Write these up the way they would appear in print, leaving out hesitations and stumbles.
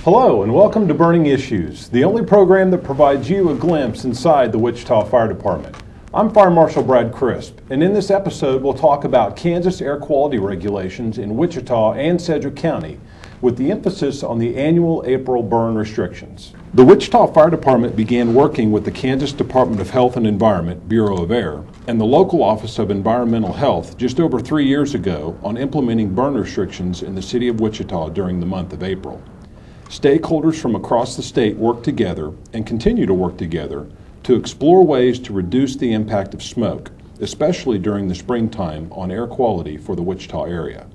Hello and welcome to Burning Issues, the only program that provides you a glimpse inside the Wichita Fire Department. I'm Fire Marshal Brad Crisp, and in this episode we'll talk about Kansas air quality regulations in Wichita and Sedgwick County, with the emphasis on the annual April burn restrictions. The Wichita Fire Department began working with the Kansas Department of Health and Environment, Bureau of Air, and the local Office of Environmental Health just over 3 years ago on implementing burn restrictions in the city of Wichita during the month of April. Stakeholders from across the state work together and continue to work together to explore ways to reduce the impact of smoke, especially during the springtime, on air quality for the Wichita area.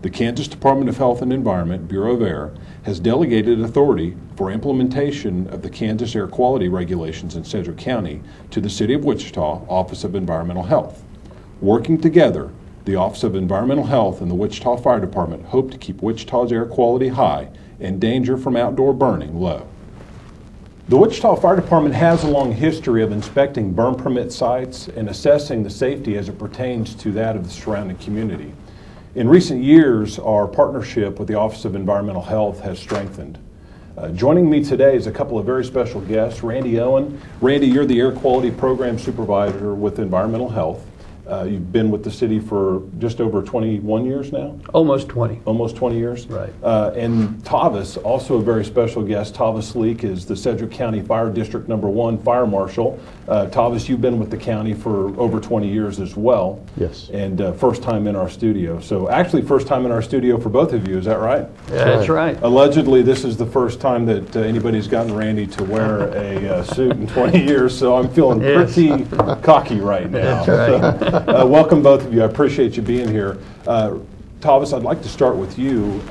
The Kansas Department of Health and Environment, Bureau of Air, has delegated authority for implementation of the Kansas air quality regulations in Sedgwick County to the City of Wichita Office of Environmental Health. Working together, the Office of Environmental Health and the Wichita Fire Department hope to keep Wichita's air quality high and danger from outdoor burning low. The Wichita Fire Department has a long history of inspecting burn permit sites and assessing the safety as it pertains to that of the surrounding community. In recent years, our partnership with the Office of Environmental Health has strengthened. Joining me today is a couple of very special guests. Randy Owen. Randy, you're the Air Quality Program Supervisor with Environmental Health. You've been with the city for just over 21 years now? Almost 20. Almost 20 years? Right. And Tavis, also a very special guest. Tavis Leak is the Sedgwick County Fire District number 1 Fire Marshal. Tavis, you've been with the county for over 20 years as well. Yes. And first time in our studio. So actually first time in our studio for both of you, is that right? Yeah, that's right. Allegedly, this is the first time that anybody's gotten Randy to wear a suit in 20 years, so I'm feeling pretty cocky right now. That's right. Welcome both of you. I appreciate you being here. Tavis, I'd like to start with you.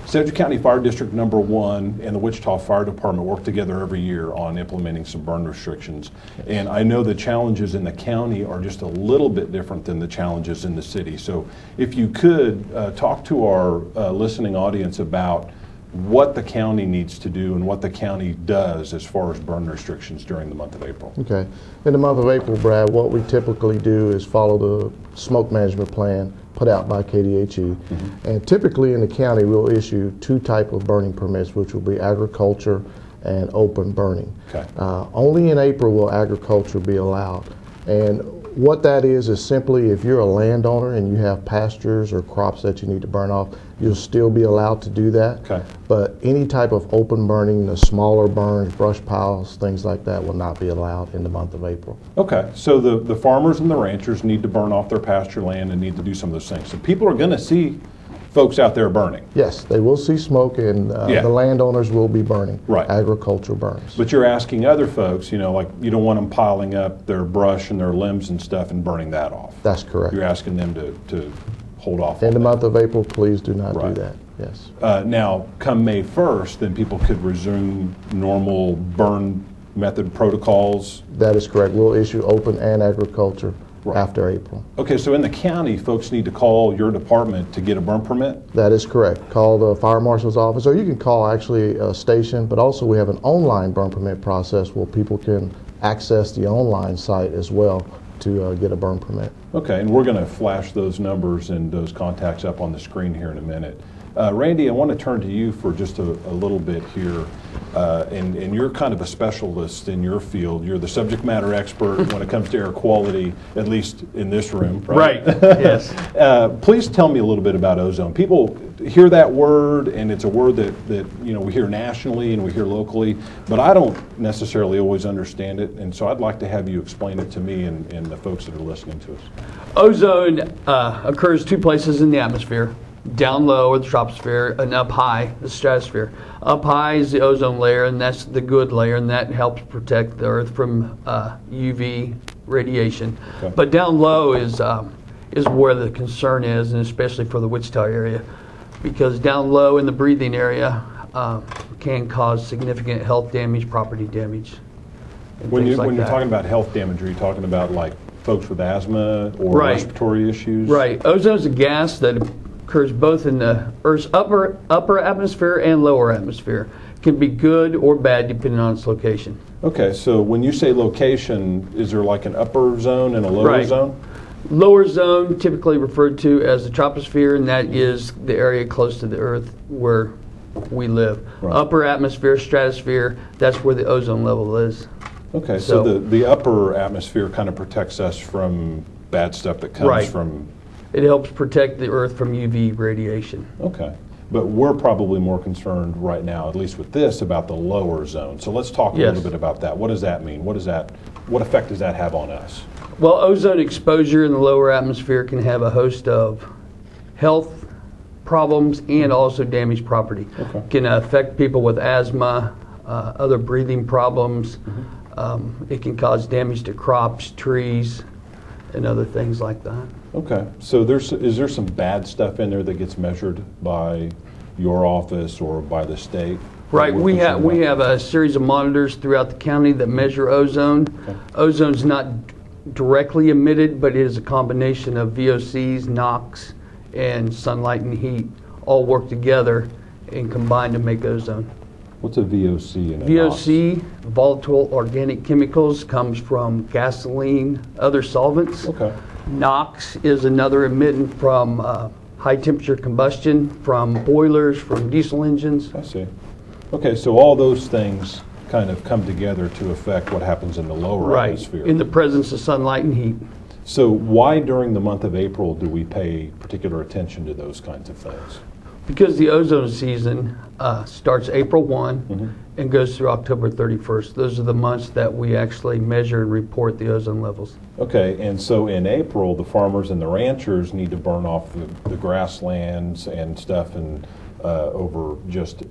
Sedgwick County Fire District number 1 and the Wichita Fire Department work together every year on implementing some burn restrictions. And I know the challenges in the county are just a little bit different than the challenges in the city. So if you could talk to our listening audience about what the county needs to do and what the county does as far as burn restrictions during the month of April. Okay. In the month of April, Brad, what we typically do is follow the smoke management plan put out by KDHE. And typically in the county, we'll issue 2 types of burning permits, which will be agriculture and open burning. Okay. Only in April will agriculture be allowed. And what that is simply if you're a landowner and you have pastures or crops that you need to burn off, you'll still be allowed to do that. Okay. But any type of open burning, the smaller burns, brush piles, things like that will not be allowed in the month of April. Okay, so the farmers and the ranchers need to burn off their pasture land and need to do some of those things. So people are going to see folks out there burning. Yes, they will see smoke, and the landowners will be burning. Right. Agricultural burns. But you're asking other folks, you know, like you don't want them piling up their brush and their limbs and stuff and burning that off. That's correct. You're asking them to hold off. In the month of April, please do not Right. do that. Yes. Now, come May 1st, then people could resume normal burn method protocols. That is correct. We'll issue open and agriculture after April. Okay, so in the county, folks need to call your department to get a burn permit? That is correct. Call the fire marshal's office, or you can call actually a station, but also we have an online burn permit process where people can access the online site as well to get a burn permit. Okay, and we're going to flash those numbers and those contacts up on the screen here in a minute. Randy, I want to turn to you for just a little bit here. And you're kind of a specialist in your field. You're the subject matter expert when it comes to air quality, at least in this room, right? Right, yes. Please tell me a little bit about ozone. People hear that word, and it's a word that you know we hear nationally and we hear locally, but I don't necessarily always understand it, and so I'd like to have you explain it to me and the folks that are listening to us. Ozone occurs 2 places in the atmosphere. Down low, or the troposphere, and up high, the stratosphere. Up high is the ozone layer, and that's the good layer, and that helps protect the Earth from UV radiation. Okay. But down low is where the concern is, and especially for the Wichita area, because down low in the breathing area can cause significant health damage, property damage. When you're talking about health damage, are you talking about like folks with asthma or respiratory issues? Right. Ozone is a gas that occurs both in the Earth's upper atmosphere and lower atmosphere. Can be good or bad depending on its location. Okay, so when you say location, is there like an upper zone and a lower zone? Lower zone, typically referred to as the troposphere, and that is the area close to the Earth where we live. Right. Upper atmosphere, stratosphere, that's where the ozone level is. Okay, so the upper atmosphere kind of protects us from bad stuff that comes Right. from... It helps protect the Earth from UV radiation. Okay. But we're probably more concerned right now, at least with this, about the lower zone. So let's talk a Yes. little bit about that. What does that mean? What effect does that have on us? Well, ozone exposure in the lower atmosphere can have a host of health problems and also damage property. Okay. Can affect people with asthma, other breathing problems. It can cause damage to crops, trees, and other things like that. Okay, so is there some bad stuff in there that gets measured by your office or by the state? Right, we have a series of monitors throughout the county that measure ozone. Okay. Ozone's not directly emitted, but it is a combination of VOCs, NOx, and sunlight and heat all work together and combine to make ozone. What's a VOC and a NOx? VOC, volatile organic chemicals, comes from gasoline, other solvents. Okay. NOx is another emittant from high temperature combustion, from boilers, from diesel engines. I see. Okay, so all those things kind of come together to affect what happens in the lower atmosphere. In the presence of sunlight and heat. So why during the month of April do we pay particular attention to those kinds of things? Because the ozone season starts April 1 and goes through October 31st. Those are the months that we actually measure and report the ozone levels. Okay, and so in April, the farmers and the ranchers need to burn off the grasslands and stuff and over just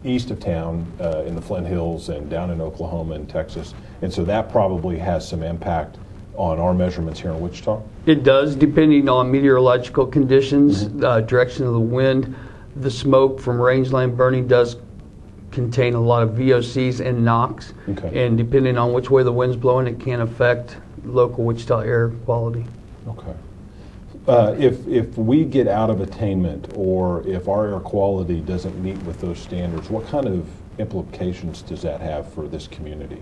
east of town in the Flint Hills and down in Oklahoma and Texas. And so that probably has some impact on our measurements here in Wichita? It does, depending on meteorological conditions, direction of the wind. The smoke from rangeland burning does contain a lot of VOCs and NOx. Okay. And depending on which way the wind's blowing, it can affect local Wichita air quality. Okay. If we get out of attainment or if our air quality doesn't meet with those standards, what kind of implications does that have for this community?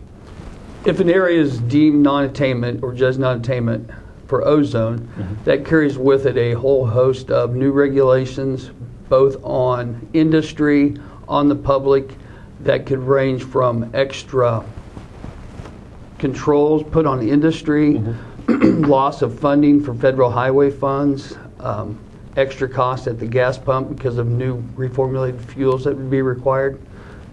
If an area is deemed non-attainment or just non-attainment for ozone, that carries with it a whole host of new regulations, both on industry, on the public, that could range from extra controls put on industry, loss of funding for federal highway funds, extra costs at the gas pump because of new reformulated fuels that would be required.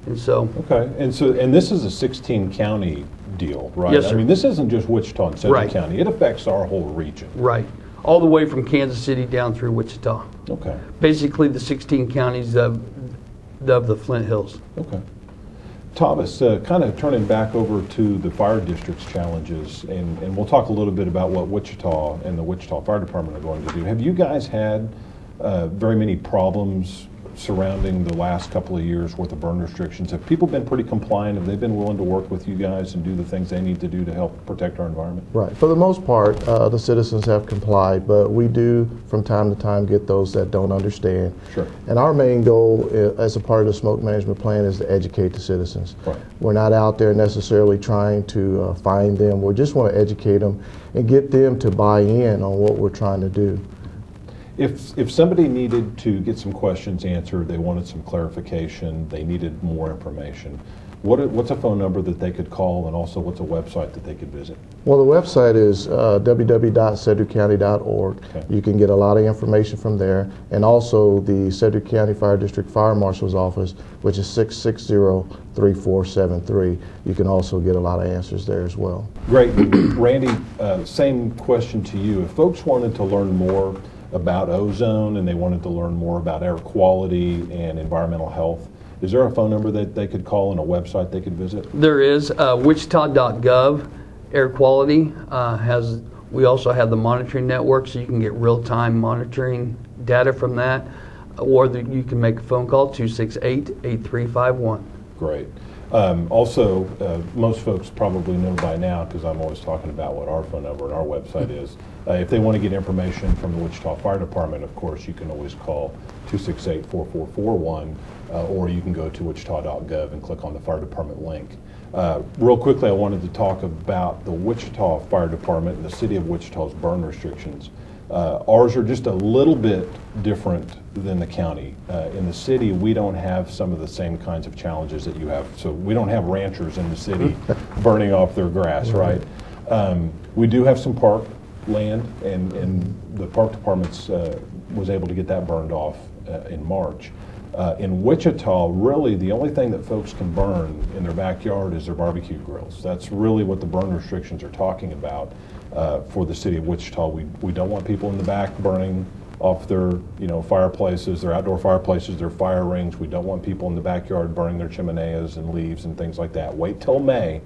And so, okay, and this is a 16 county deal, right? Yes, sir. I mean, this isn't just Wichita and Sedgwick Right. County. It affects our whole region. right, all the way from Kansas City down through Wichita. Okay, Basically the 16 counties of the Flint Hills. okay. Thomas, kind of turning back over to the fire district's challenges, and we'll talk a little bit about what Wichita and the Wichita Fire Department are going to do. Have you guys had very many problems surrounding the last couple of years with the burn restrictions? Have people been pretty compliant? Have they been willing to work with you guys and do the things they need to do to help protect our environment? Right. For the most part, the citizens have complied, but we do from time to time get those that don't understand. Sure. And our main goal as a part of the smoke management plan is to educate the citizens. Right. We're not out there necessarily trying to find them. We just want to educate them and get them to buy in on what we're trying to do. If somebody needed to get some questions answered, they wanted some clarification, they needed more information, what's a phone number that they could call, and also what's a website that they could visit? Well, the website is www.sedgwickcounty.org. Okay. You can get a lot of information from there, and also the Sedgwick County Fire District Fire Marshal's Office, which is 660-3473. You can also get a lot of answers there as well. Great. Randy, same question to you. If folks wanted to learn more about ozone and they wanted to learn more about air quality and environmental health, is there a phone number that they could call and a website they could visit? There is wichita.gov air quality we also have the monitoring network, so you can get real-time monitoring data from that, or you can make a phone call 268-8351. Great. Also, most folks probably know by now, because I'm always talking about what our phone number and our website is. If they want to get information from the Wichita Fire Department, of course, you can always call 268-4441, or you can go to wichita.gov and click on the Fire Department link. Real quickly, I wanted to talk about the Wichita Fire Department and the City of Wichita's burn restrictions. Ours are just a little bit different than the county. In the city, we don't have some of the same kinds of challenges that you have. So we don't have ranchers in the city burning off their grass, right? We do have some park land, and the park department's was able to get that burned off in March. In Wichita, really the only thing that folks can burn in their backyard is their barbecue grills. That's really what the burn restrictions are talking about for the city of Wichita. We don't want people in the back burning off their fireplaces, their outdoor fireplaces, their fire rings. We don't want people in the backyard burning their chimeneas and leaves and things like that. Wait till May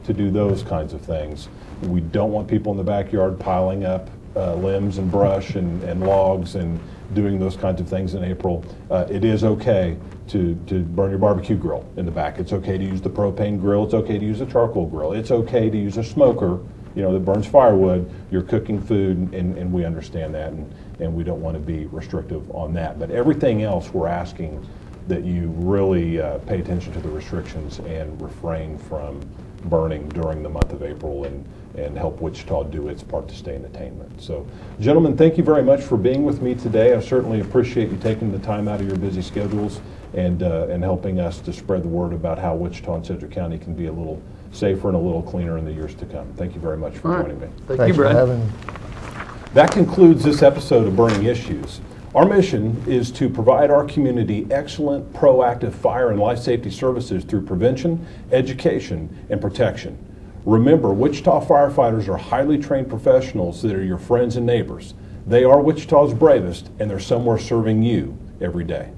to do those kinds of things. We don't want people in the backyard piling up limbs and brush and logs and doing those kinds of things in April. It is okay to burn your barbecue grill in the back. It's okay to use the propane grill. It's okay to use a charcoal grill. It's okay to use a smoker, that burns firewood. You're cooking food, and we understand that, and we don't want to be restrictive on that. But everything else, we're asking that you really pay attention to the restrictions and refrain from burning during the month of April and help Wichita do its part to stay in attainment. So, gentlemen, thank you very much for being with me today. I certainly appreciate you taking the time out of your busy schedules and helping us to spread the word about how Wichita and Sedgwick County can be a little safer and a little cleaner in the years to come. Thank you very much for joining me. Thank you, Brad. That concludes this episode of Burning Issues. Our mission is to provide our community excellent, proactive fire and life safety services through prevention, education, and protection. Remember, Wichita firefighters are highly trained professionals that are your friends and neighbors. They are Wichita's bravest, and they're somewhere serving you every day.